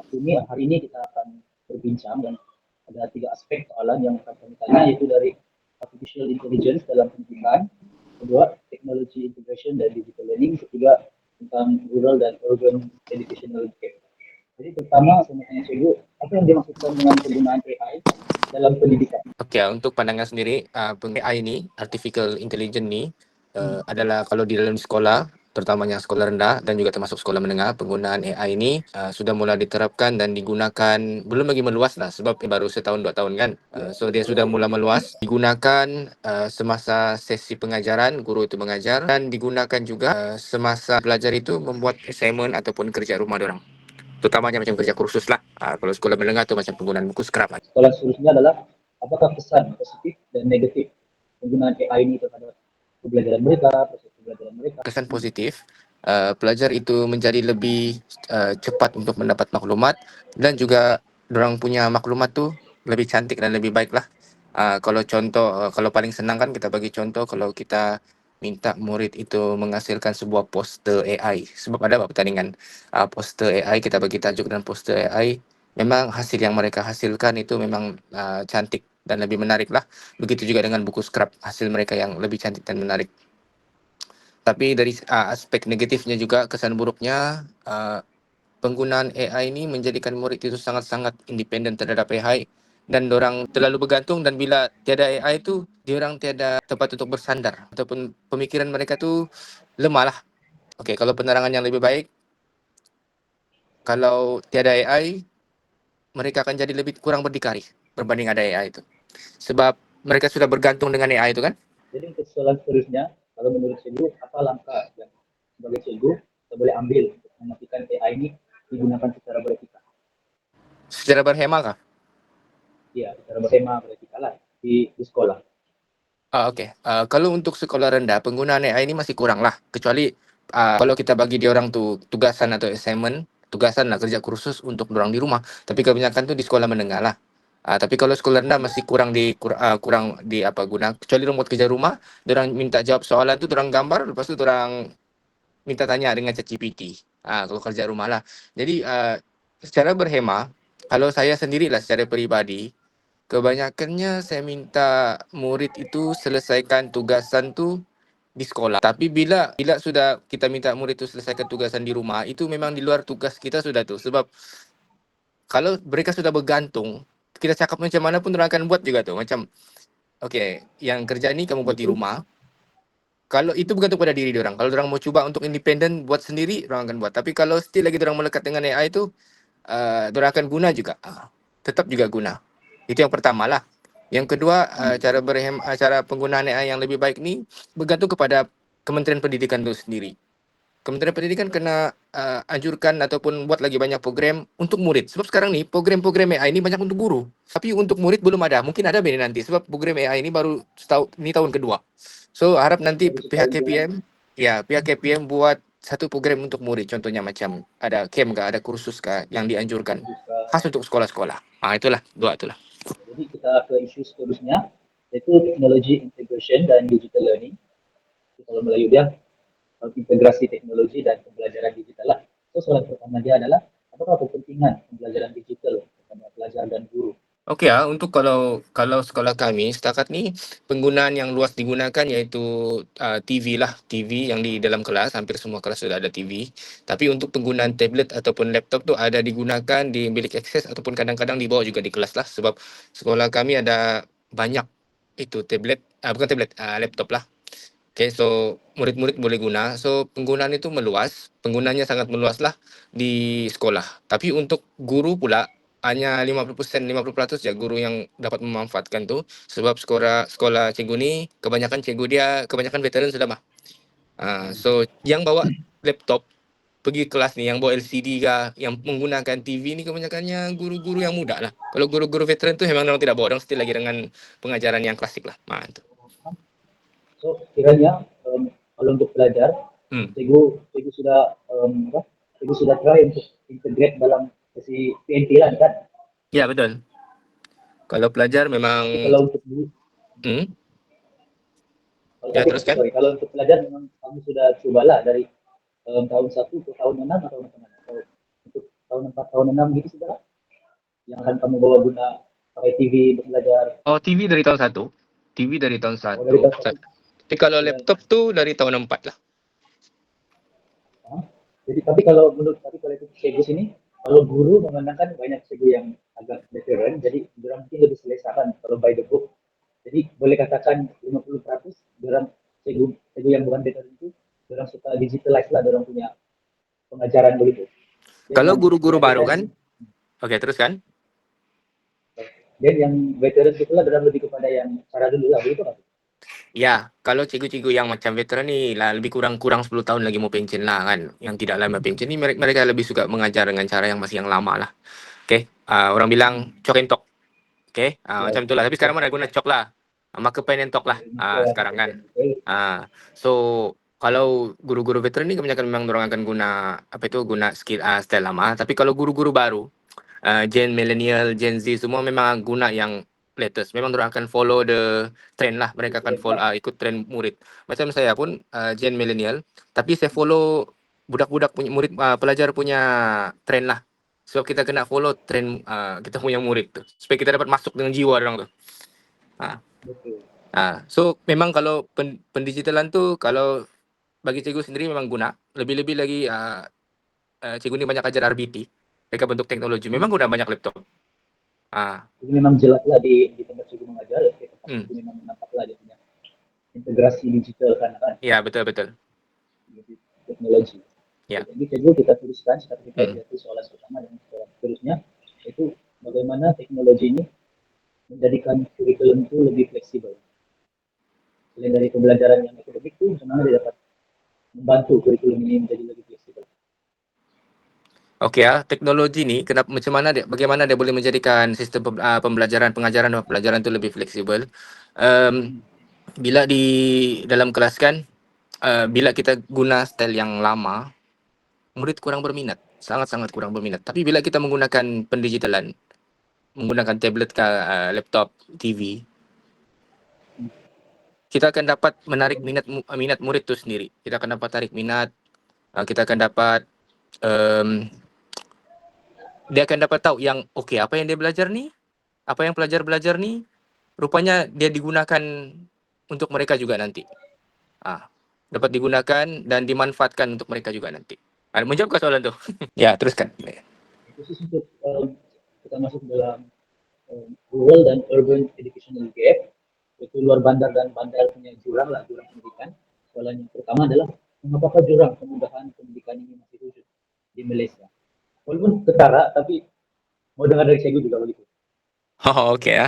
hari ini kita akan berbincang dan ada 3 aspek soalan yang akan kami tanya, yaitu dari artificial intelligence dalam pendidikan, kedua technology integration dan digital learning, ketiga tentang rural dan urban educational gap. Jadi pertama saya mau tanya dulu, apa yang dimaksudkan dengan penggunaan AI dalam pendidikan? Okey, untuk pandangan sendiri, AI ni, artificial intelligence ni, adalah kalau di dalam sekolah, terutamanya sekolah rendah dan juga termasuk sekolah menengah, penggunaan AI ni sudah mula diterapkan dan digunakan, belum lagi meluas lah sebab baru setahun 2 tahun kan. So dia sudah mula meluas, digunakan semasa sesi pengajaran, guru itu mengajar, dan digunakan juga semasa pelajar itu membuat assignment ataupun kerja rumah diorang. Terutamanya macam kerja kursus lah. Kalau sekolah menengah tu macam penggunaan buku scrap. Soalan seterusnya adalah apakah pesan positif dan negatif penggunaan AI ini terhadap pembelajaran mereka, proses pembelajaran mereka? Kesan positif, pelajar itu menjadi lebih cepat untuk mendapat maklumat dan juga dorang punya maklumat tu lebih cantik dan lebih baik lah. Kalau contoh, kalau paling senang kan kita bagi contoh kalau kita minta murid itu menghasilkan sebuah poster AI. Sebab ada pertandingan poster AI, kita bagi tajuk dan poster AI. Memang hasil yang mereka hasilkan itu memang cantik dan lebih menarik lah. Begitu juga dengan buku scrap, hasil mereka yang lebih cantik dan menarik. Tapi dari aspek negatifnya juga, kesan buruknya, penggunaan AI ini menjadikan murid itu sangat-sangat independen terhadap AI dan dorang terlalu bergantung, dan bila tiada AI itu, diorang tiada tempat untuk bersandar ataupun pemikiran mereka tu lemah lah. Okey, kalau penerangan yang lebih baik, kalau tiada AI, mereka akan jadi lebih kurang berdikari berbanding ada AI itu. Sebab mereka sudah bergantung dengan AI itu kan. Jadi untuk soalan seterusnya, kalau menurut cikgu, apa langkah yang sebagai cikgu kita boleh ambil untuk memastikan AI ini digunakan secara beretika? Secara berhemah kah? Ya, secara beretika beretika lah di sekolah. Okey. Kalau untuk sekolah rendah, penggunaan AI ini masih kurang lah. Kecuali kalau kita bagi dia orang tu tugasan atau assignment, tugasan lah, kerja kursus untuk dorang di rumah. Tapi kebanyakan tu di sekolah menengah lah. Tapi kalau sekolah rendah masih kurang di apa guna. Kecuali dorang buat kerja rumah, dorang minta jawab soalan tu, dorang gambar, lepas tu dorang minta tanya dengan ChatGPT. Kalau kerja rumah lah. Jadi secara berhemah, kalau saya sendirilah secara peribadi, kebanyakannya saya minta murid itu selesaikan tugasan tu di sekolah. Tapi bila sudah kita minta murid itu selesaikan tugasan di rumah, itu memang di luar tugas kita sudah tu. Sebab kalau mereka sudah bergantung, kita cakap macam mana pun mereka akan buat juga tu. Macam, okey, yang kerja ni kamu buat di rumah. Kalau itu bergantung pada diri orang. Kalau orang mau cuba untuk independen, buat sendiri, orang akan buat. Tapi kalau still lagi orang melekat dengan AI itu, dorang akan guna juga. Tetap juga guna. Itu yang pertama lah. Yang kedua, cara penggunaan AI yang lebih baik ni bergantung kepada Kementerian Pendidikan itu sendiri. Kementerian Pendidikan kena anjurkan ataupun buat lagi banyak program untuk murid. Sebab sekarang ni program-program AI ni banyak untuk guru. Tapi untuk murid belum ada. Mungkin ada nanti sebab program AI ni baru tahun kedua. So harap nanti pihak KPM buat satu program untuk murid. Contohnya macam ada camp kah, ada kursus kah yang dianjurkan khas untuk sekolah-sekolah. Itulah, dua itulah. Jadi kita ke isu seterusnya, yaitu teknologi integration dan digital learning. Kalau Melayu dia integrasi teknologi dan pembelajaran digital lah. So soalan pertama dia adalah, apakah kepentingan pembelajaran digital kepada pelajar dan guru? Okey, untuk kalau sekolah kami setakat ni penggunaan yang luas digunakan iaitu TV lah. TV yang di dalam kelas, hampir semua kelas sudah ada TV. Tapi untuk penggunaan tablet ataupun laptop tu ada digunakan di bilik akses ataupun kadang-kadang dibawa juga di kelas lah. Sebab sekolah kami ada banyak itu tablet, bukan tablet, laptop lah. Okay, so murid-murid boleh guna. So penggunaan itu meluas, penggunanya sangat meluas lah di sekolah. Tapi untuk guru pula hanya 50%, 50% saja guru yang dapat memanfaatkan tu. Sebab sekolah cikgu ni kebanyakan veteran sudah mah. So yang bawa laptop pergi kelas ni, yang bawa LCD kah, yang menggunakan TV ni kebanyakannya guru-guru yang muda lah. Kalau guru-guru veteran tu memang orang tidak bawa, orang still lagi dengan pengajaran yang klasik lah. Tu. So kiranya kalau untuk belajar, cikgu sudah try untuk integrate dalam sesi PNT lah kan? Ya, betul. Kalau pelajar memang kalau untuk guru, teruskan. Kalau untuk pelajar memang kami sudah cobalah dari tahun 1 ke tahun 6 atau macam mana? Untuk tahun 4 tahun 6 gitu sudah yang akan kamu bawa guna pakai TV belajar. Oh, TV dari tahun 1. TV dari tahun Oh, dari 1. tahun satu. Tapi kalau Ya, laptop tuh dari tahun 4 lah. ya. Jadi tapi kalau menurut tapi kalau itu segu sini, kalau guru memandangkan banyak segu yang agak veteran, jadi orang mungkin lebih selesaikan kalau by the book. Jadi boleh katakan 50% orang segu segu yang bukan veteran itu orang suka digitalize lah, orang punya pengajaran begitu. Dan Kalau yang guru-guru yang baru veteran kan, oke terus kan? dan yang veteran itulah orang lebih kepada yang cara dulu lah begitu kan. Ya, kalau cikgu-cikgu yang macam veteran ni lah lebih kurang 10 tahun lagi mau pensiun lah kan. Yang tidak lama pensiun ni mereka lebih suka mengajar dengan cara yang masih yang lama lah. Okey, orang bilang chalk and talk. Okey, Ya, macam itulah. Tapi sekarang mana guna chalk lah. Marker pen and talk lah. Sekarang kan. So kalau guru-guru veteran ni kebanyakan memang orang akan guna apa itu guna style lama. Tapi kalau guru-guru baru, Gen millennial, Gen Z semua memang guna yang latest. Memang orang akan follow the trend lah. Mereka akan follow ikut trend murid. Macam saya pun Gen millennial, tapi saya follow budak-budak punya murid pelajar punya trend lah. Sebab kita kena follow trend kita punya murid tu supaya kita dapat masuk dengan jiwa orang tu. Ah. betul. So memang kalau pendigitalan tu kalau bagi cikgu sendiri memang guna. Lebih-lebih lagi cikgu ni banyak ajar RBT. Mereka bentuk teknologi. Memang guna banyak laptop. Ini memang jelas lah di tempat cikgu mengajar, ya, tempat Hmm. itu memang nampak lah dia punya integrasi digital kan Ya, betul-betul. teknologi. Ya. Jadi cikgu kita tuliskan seperti kita Hmm. lihat soalan pertama dan soalan seterusnya itu bagaimana teknologi ini menjadikan kurikulum itu lebih fleksibel. Selain dari pembelajaran yang akademik itu, bagaimana dia dapat membantu kurikulum ini menjadi lebih fleksibel. Okey teknologi ni macam mana dia bagaimana dia boleh menjadikan sistem pembelajaran pengajaran dan pelajaran tu lebih fleksibel. Bila di dalam kelas kan bila kita guna style yang lama, murid kurang berminat, sangat-sangat kurang berminat. Tapi bila kita menggunakan pendigitalan, menggunakan tablet ke laptop, TV, kita akan dapat menarik minat murid tu sendiri. Kita akan dapat tarik minat, kita akan dapat dia akan dapat tahu yang okey apa yang dia belajar ni, apa yang pelajar belajar ni rupanya dia digunakan untuk mereka juga nanti. Dapat digunakan dan dimanfaatkan untuk mereka juga nanti. Menjawab ke soalan tu? Ya, teruskan. Khusus untuk kita masuk dalam rural dan urban educational gap, itu luar bandar dan bandar punya jurang lah, jurang pendidikan. Soalan yang pertama adalah mengapa jurang kemudahan pendidikan ini masih wujud di Malaysia? Walaupun ketara, tapi mau dengar dari saya juga begitu. Oh, okey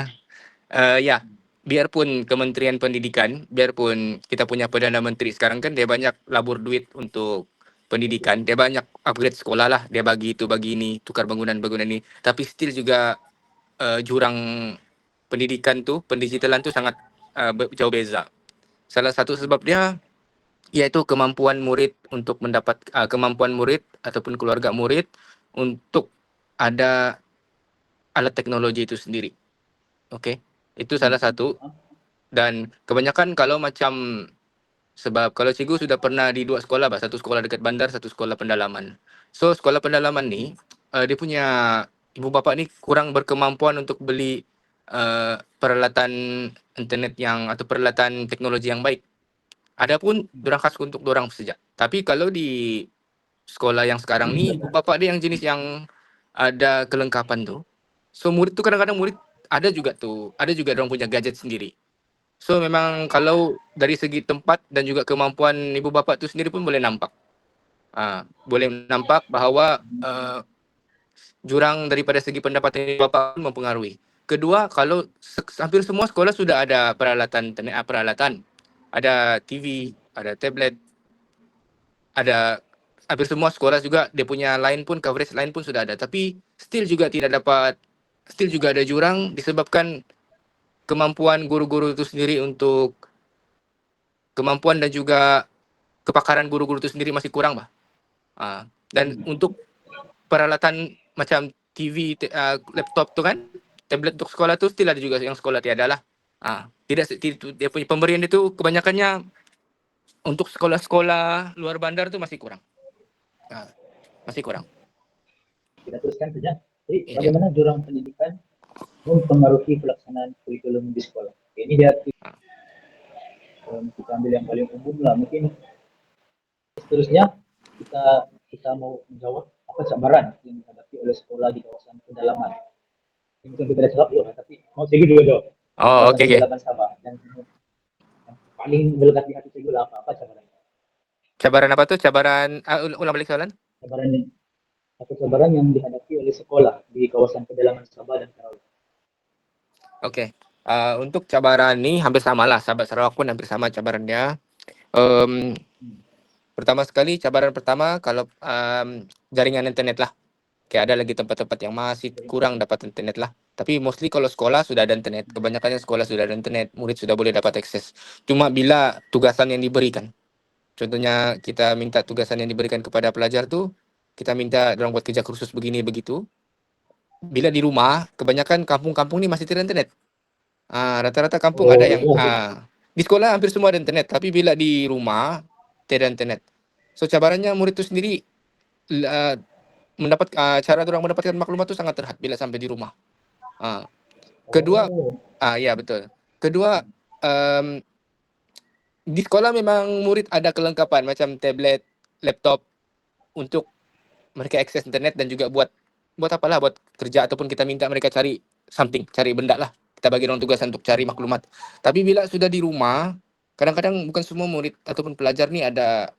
ya. Biarpun Kementerian Pendidikan, biarpun kita punya Perdana Menteri sekarang kan dia banyak labur duit untuk pendidikan, dia banyak upgrade sekolah lah, dia bagi itu bagi ini, tukar bangunan-bangunan ni. Tapi still juga jurang pendidikan tu, pendigitalan tu sangat jauh beza. Salah satu sebab dia iaitu kemampuan murid untuk mendapat kemampuan murid ataupun keluarga murid untuk ada alat teknologi itu sendiri. Okey. Itu salah satu dan kebanyakan kalau macam sebab kalau cikgu sudah pernah di 2 sekolah satu sekolah dekat bandar, satu sekolah pendalaman. So sekolah pendalaman ni dia punya ibu bapa ni kurang berkemampuan untuk beli peralatan internet yang atau peralatan teknologi yang baik. Adapun dorang khas untuk dorang saja. Tapi kalau di sekolah yang sekarang ni ibu bapa dia yang jenis yang ada kelengkapan tu. So murid tu kadang-kadang murid ada juga dorang punya gadget sendiri. So memang kalau dari segi tempat dan juga kemampuan ibu bapa tu sendiri pun boleh nampak. Boleh nampak bahawa jurang daripada segi pendapatan ibu bapa pun mempengaruhi. Kedua, kalau hampir semua sekolah sudah ada peralatan. Ada TV, ada tablet, ada hampir semua sekolah juga dia punya line pun coverage line pun sudah ada. Tapi still juga ada jurang disebabkan kemampuan guru-guru itu sendiri untuk kemampuan dan juga kepakaran guru-guru itu sendiri masih kurang dan untuk peralatan macam TV, laptop tu kan, tablet untuk sekolah tu still ada juga yang sekolah tiada lah. Dia punya pemberian itu kebanyakannya untuk sekolah-sekolah luar bandar tu masih kurang. Masih kurang. kita teruskan saja. Jadi Iya. bagaimana jurang pendidikan mempengaruhi pelaksanaan kurikulum di sekolah? Ini dia kita ambil yang paling umum lah. Mungkin seterusnya kita kita mau menjawab apa cabaran yang dihadapi oleh sekolah di kawasan pedalaman. Ini mungkin kita jawab dulu, tapi mau saya juga jawab di Oh, kawasan oke, oke. pedalaman Sabah yang paling melekat di hati saya dulu apa cabaran? Cabaran apa tuh? Cabaran, ulang balik soalan? Cabaran atau cabaran yang dihadapi oleh sekolah di kawasan pedalaman Sabah dan Sarawak. Oke. Untuk cabaran nih hampir sama lah. Sahabat Sarawak pun hampir sama cabarannya. Em, Pertama sekali, cabaran pertama kalau jaringan internet lah. Kayak ada lagi tempat-tempat yang masih kurang dapat internet lah. Tapi mostly kalau sekolah sudah ada internet. Kebanyakannya sekolah sudah ada internet. Murid sudah boleh dapat akses. Cuma bila tugasan yang diberikan. Contohnya kita minta tugasan yang diberikan kepada pelajar tuh, kita minta orang buat kerja kursus begini begitu. Bila di rumah, kebanyakan kampung-kampung ni masih tidak internet. Rata-rata kampung ada yang Oh, di sekolah hampir semua ada internet, tapi bila di rumah tidak internet. So cabarannya murid itu sendiri uh, cara orang mendapatkan maklumat itu sangat terhad bila sampai di rumah. Ah, Kedua, oh, ya betul. Kedua, um, di sekolah memang murid ada kelengkapan macam tablet, laptop untuk mereka akses internet dan juga buat apalah, buat kerja ataupun kita minta mereka cari something, cari benda lah. Kita bagi orang tugas untuk cari maklumat. Tapi bila sudah di rumah, kadang-kadang bukan semua murid ataupun pelajar ni ada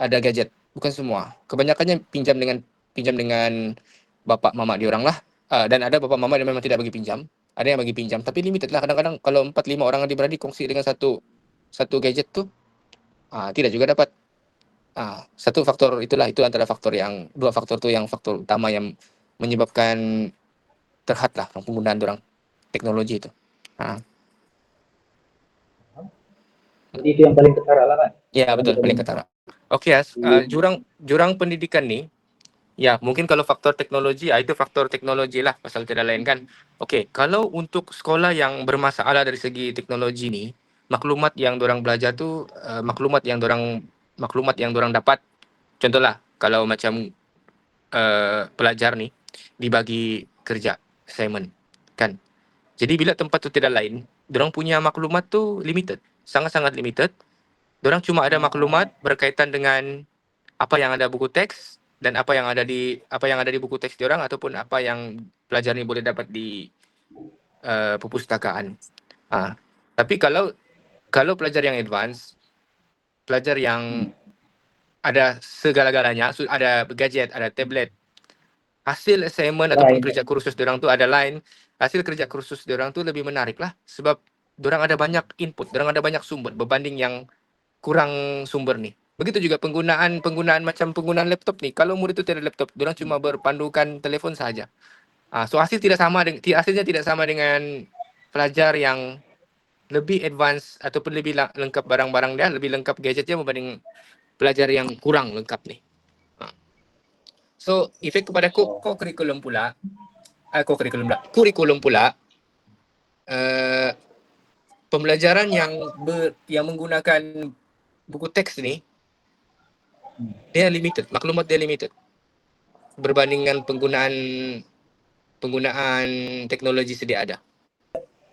gadget. Bukan semua. Kebanyakannya pinjam dengan bapak mama diorang lah. Dan ada bapak mama yang memang tidak bagi pinjam. Ada yang bagi pinjam, tapi limited lah. Kadang-kadang kalau 4-5 orang adik-beradik kongsi dengan satu gadget tuh, tidak juga dapat. Satu faktor itulah, itu antara dua faktor tuh yang faktor utama yang menyebabkan terhad lah penggunaan orang teknologi itu. Ah, jadi itu yang paling ketara lah kan? ya Karena betul, kita paling belum ketara. Oke, ya, jurang pendidikan nih. Ya, mungkin kalau faktor teknologi, itu faktor teknologi lah, pasal tidak lain kan. Oke, kalau untuk sekolah yang bermasalah dari segi teknologi nih, maklumat yang dorang belajar tuh, maklumat yang dorang dapat, contohlah, kalau macam pelajar nih, dibagi kerja, assignment, kan. Jadi bila tempat tu tidak lain, dorang punya maklumat tu limited, sangat-sangat limited. Dorang cuma ada maklumat berkaitan dengan apa yang ada buku teks dan apa yang ada di buku teks diorang ataupun apa yang pelajar ni boleh dapat di perpustakaan. Tapi kalau pelajar yang advance, pelajar yang ada segala-galanya, ada gadget, ada tablet, hasil assignment ataupun lain. kerja kursus diorang tu ada lain, hasil kerja kursus diorang tu lebih menarik lah sebab diorang ada banyak input, diorang ada banyak sumber berbanding yang kurang sumber nih. Begitu juga penggunaan laptop nih. Kalau murid itu tidak ada laptop, diorang cuma berpandukan telefon saja. So hasilnya tidak sama dengan pelajar yang lebih advance ataupun lebih lengkap barang-barang dia, lebih lengkap gadgetnya berbanding pelajar yang kurang lengkap nih. So efek kepada kurikulum pula, kurikulum pula, pembelajaran yang menggunakan buku teks ni, dia limited, maklumat dia limited berbandingkan penggunaan teknologi sedia ada.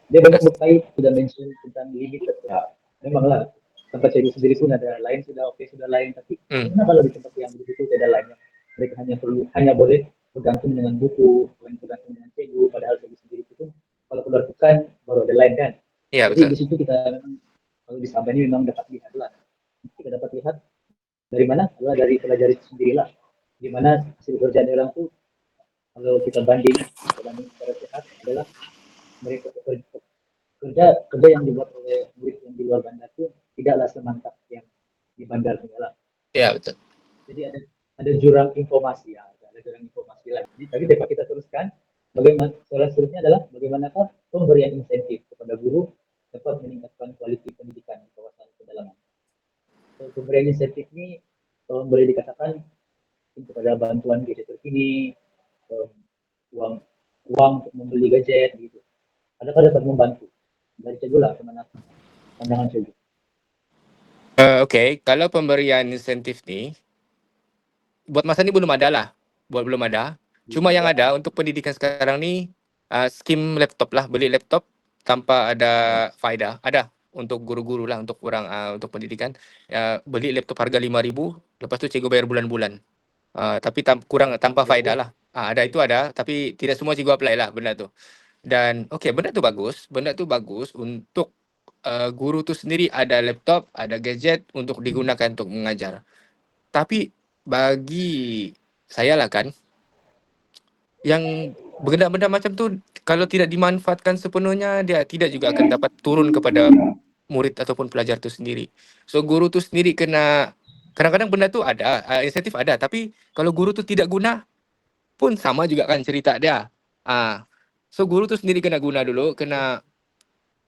Dia banyak berkait sudah mention tentang limited ya. Memanglah tempat saya sendiri pun ada lain sudah lain, tapi bagaimana kalau di tempat yang begitu tidak lainnya, mereka hanya boleh bergantung dengan buku, bergantung dengan cikgu, padahal saya sendiri itu kalau keluar bukan baru ada lain kan. Ya, Jadi betul. di situ kita memang kalau di Sabah ini memang dapat lihat lah. Kita dapat lihat dari mana adalah dari pelajar itu sendirilah. Di mana hasil kerjaan orang tuh kalau kita banding secara sehat adalah mereka kerja yang dibuat oleh murid yang di luar bandar itu tidaklah semantap yang di bandar segala. Ya, betul. Jadi ada jurang informasi ya, ada jurang informasi lagi. Tapi dapat kita teruskan. Bagaimana soal seterusnya adalah bagaimanakah pemberian insentif kepada guru dapat meningkatkan kualitas pendidikan di kawasan pedalaman. So, pemberian insentif ini boleh dikatakan kepada bantuan gadget terkini, uang untuk membeli gadget gitu. Adakah dapat membantu? Dari Cegu lah, kemana pandangan Cegu? Oke, kalau pemberian insentif ni, buat masa ni belum ada lah. Belum ada. Cuma yang ada untuk pendidikan sekarang ni skim laptop lah, beli laptop tanpa ada faedah. Ada untuk guru-guru lah, untuk orang untuk pendidikan beli laptop harga 5,000, lepas tu cikgu bayar bulan-bulan. Tapi kurang tanpa faedah lah. Ada itu ada, tapi tidak semua cikgu apply lah benda tu. Dan benda tu bagus untuk guru tu sendiri ada laptop, ada gadget untuk digunakan untuk mengajar. Tapi bagi saya lah kan, yang benda-benda macam tu kalau tidak dimanfaatkan sepenuhnya, dia tidak juga akan dapat turun kepada murid ataupun pelajar tu sendiri. So guru tu sendiri kena, kadang-kadang benda tu ada, insentif ada, tapi kalau guru tu tidak guna pun sama juga kan cerita dia. So guru tu sendiri kena guna dulu, kena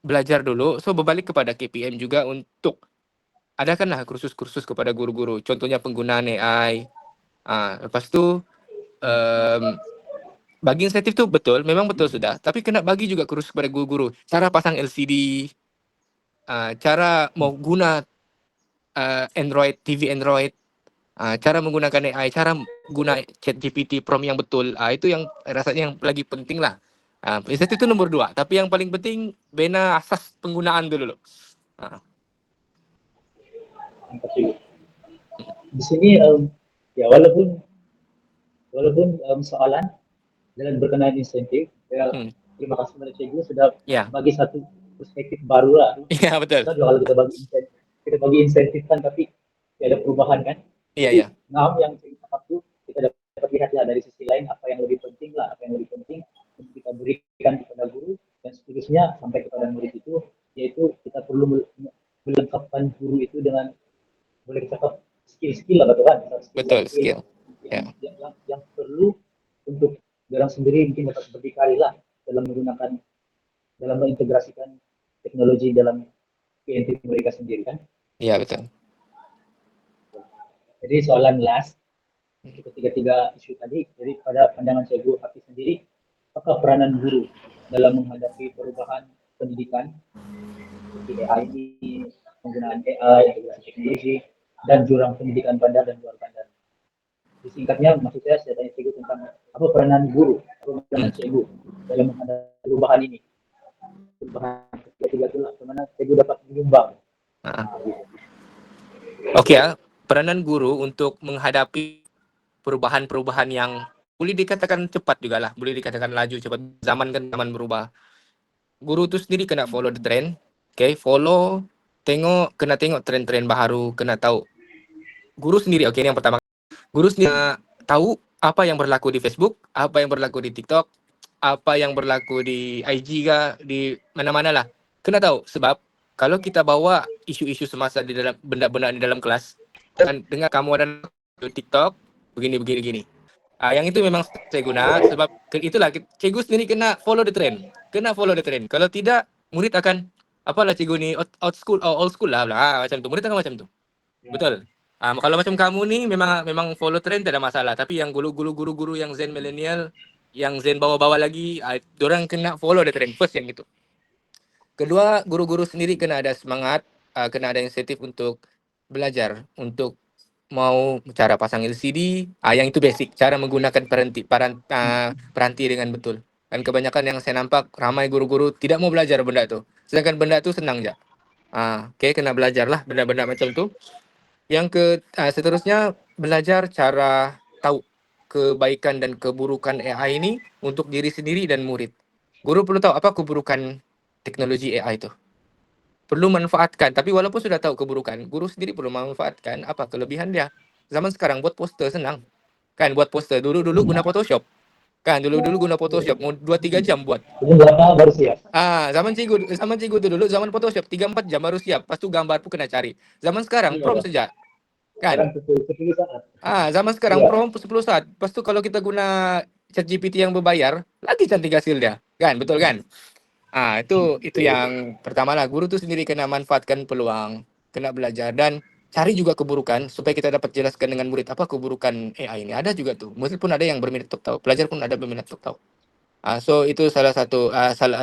belajar dulu. So berbalik kepada KPM juga untuk adakanlah kursus-kursus kepada guru-guru. Contohnya penggunaan AI. Lepas tu bagi insentif tu betul, memang betul sudah. Tapi kena bagi juga kursus kepada guru-guru. Cara pasang LCD, cara mau guna Android, TV Android, cara menggunakan AI, cara guna ChatGPT prompt yang betul. Itu yang rasanya yang lagi penting lah. Insentif itu nomor 2. Tapi yang paling penting, bina asas penggunaan dulu. Mantap juga. Di sini ya walaupun soalan dalam berkenaan insentif, ya, terima kasih kepada cikgu sudah bagi satu perspektif baru lah. Iya betul. Kalau kita bagi insentif kan, tapi ada perubahan kan. Iya. Nah, yang satu kita dapat lihat lah dari sisi lain apa yang lebih penting untuk kita berikan kepada guru dan seterusnya sampai kepada murid itu, yaitu kita perlu melengkapkan guru itu dengan, boleh kita katakan, skill lah, betul kan? Skill. Yang perlu untuk orang sendiri mungkin dapat berdikari lah dalam mengintegrasikan teknologi dalam PNT mereka sendiri kan. Iya betul. Jadi soalan last, ketiga isu tadi, jadi pada pandangan Cikgu Hafiz sendiri, apakah peranan guru dalam menghadapi perubahan pendidikan seperti AI ini, penggunaan AI, integrasi teknologi, dan jurang pendidikan bandar dan luar bandar? Singkatnya, maksud saya tanya Cikgu tentang apa peranan guru, apa peranan Cikgu dalam menghadapi perubahan ini. Perubahan ketiga itulah, bagaimana Cikgu dapat menyumbang. Oke, peranan guru untuk menghadapi perubahan-perubahan yang boleh dikatakan cepat juga lah, boleh dikatakan laju cepat. Zaman berubah. Guru tu sendiri kena follow the trend, kena tengok trend-trend baru, kena tahu. Guru sendiri, ini yang pertama. Guru sendiri tahu apa yang berlaku di Facebook, apa yang berlaku di TikTok, apa yang berlaku di IG di mana-mana lah. Kena tahu, sebab kalau kita bawa isu-isu semasa di dalam benda-benda di dalam kelas, dan dengar kamu ada TikTok begini. Yang itu memang saya guna, sebab itulah cikgu sendiri kena follow the trend. Kalau tidak, murid akan apalah cikgu ni old school lah macam tu. Murid akan macam tu. Betul. Kalau macam kamu ni memang follow trend tak ada masalah, tapi yang guru-guru yang Zen millennial, yang Zen bawa-bawa lagi, diorang kena follow the trend first yang itu. Kedua, guru-guru sendiri kena ada semangat, kena ada insentif untuk belajar, untuk mau cara pasang LCD, yang itu basic, cara menggunakan peranti dengan betul. Dan kebanyakan yang saya nampak, ramai guru-guru tidak mau belajar benda tu. Sedangkan benda tu senang je. Kena belajar lah benda-benda macam tu. Yang seterusnya, belajar cara tahu kebaikan dan keburukan AI ini untuk diri sendiri dan murid. Guru perlu tahu apa keburukan teknologi AI itu. Perlu manfaatkan, tapi walaupun sudah tahu keburukan, guru sendiri perlu manfaatkan apa kelebihan dia. Zaman sekarang buat poster senang. Kan buat poster, dulu guna Photoshop. Kan dulu guna Photoshop, mau 2-3 jam buat. Baru siap. Zaman cikgu tu dulu zaman Photoshop 3-4 jam baru siap. Lepas tu gambar pun kena cari. Zaman sekarang prompt saja. Kan? Zaman sekarang prompt 10 saat. Lepas tu kalau kita guna ChatGPT yang berbayar, lagi cantik hasil dia. Kan? Betul kan? Itu yang pertama lah. Guru tu sendiri kena manfaatkan peluang, kena belajar dan cari juga keburukan supaya kita dapat jelaskan dengan murid apa keburukan AI ini. Ada juga tuh. Meskipun ada yang berminat untuk tahu, pelajar pun ada berminat untuk tahu. So itu salah satu,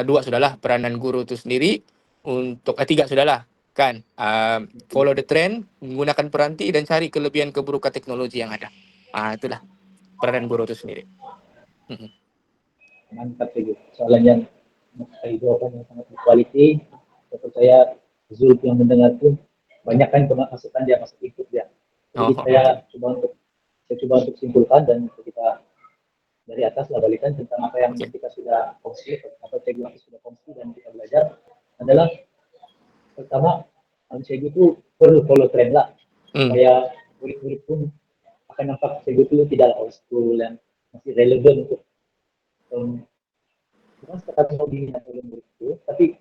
dua sudahlah peranan guru tu sendiri. Untuk 3 sudahlah kan. Follow the trend, menggunakan peranti dan cari kelebihan keburukan teknologi yang ada. Itulah peranan guru tu sendiri. Mhm. Mantap sih, soalan yang jawaban yang sangat berkualitas. Saya percaya Zul yang mendengar pun banyak kan masukan dia, masuk input dia. Jadi Oh, oke. saya coba untuk simpulkan dan kita dari atas lah balikan tentang apa yang Oke. kita sudah kongsi, apa Cegu sudah kongsi dan kita belajar adalah pertama manusia itu perlu follow trend lah Hmm, supaya murid-murid pun akan nampak Cegu itu tidak old school dan masih relevan untuk bukan sekadar hobi atau murid itu, tapi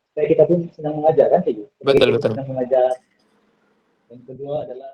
supaya kita pun senang mengajar kan Cegu. Sebagai betul kita betul. senang mengajar. Yang kedua adalah